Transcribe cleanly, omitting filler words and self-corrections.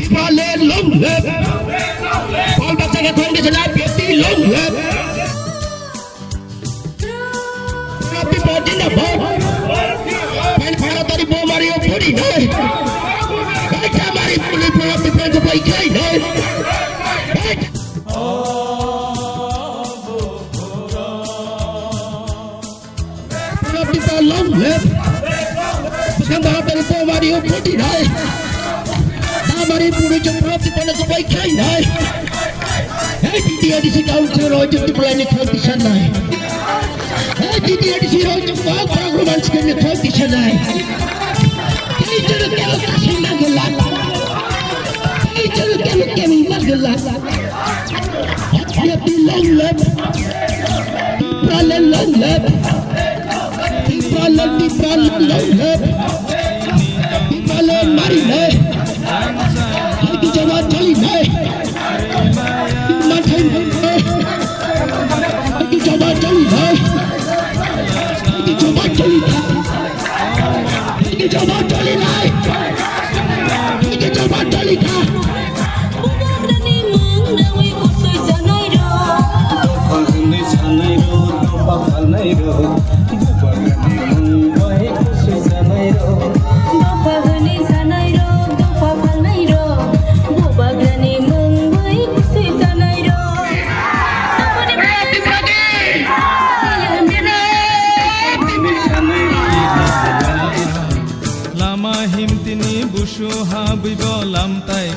Prale long live. All the second condition I be long live. People in the boat. And Paratari Bomario Puri. I can't marry fully for the friends of my kind. People long live. Paratari Bomario Puri. हमारे पूरे जो प्राप्त करने को भाई क्या ही नहीं है दीदी ऐसी काउंट से रोज जो प्लान निकाल दिशा नहीं है दीदी ऐसी रोज जो बहुत बड़ा रोमांस करने निकाल दिशा नहीं कई जगह क्या लोग काशिंग ना गला कई जगह क्या लोग क्या नहीं गला ये भी long live प्रालन long live प्रालन long live प्रालन मारी नहीं Hati coba cari naik, makan naik. Hati coba cari naik, hati coba cari naik, hati coba cari naik, hati coba cari naik. Lama him tini busu habibo lam tai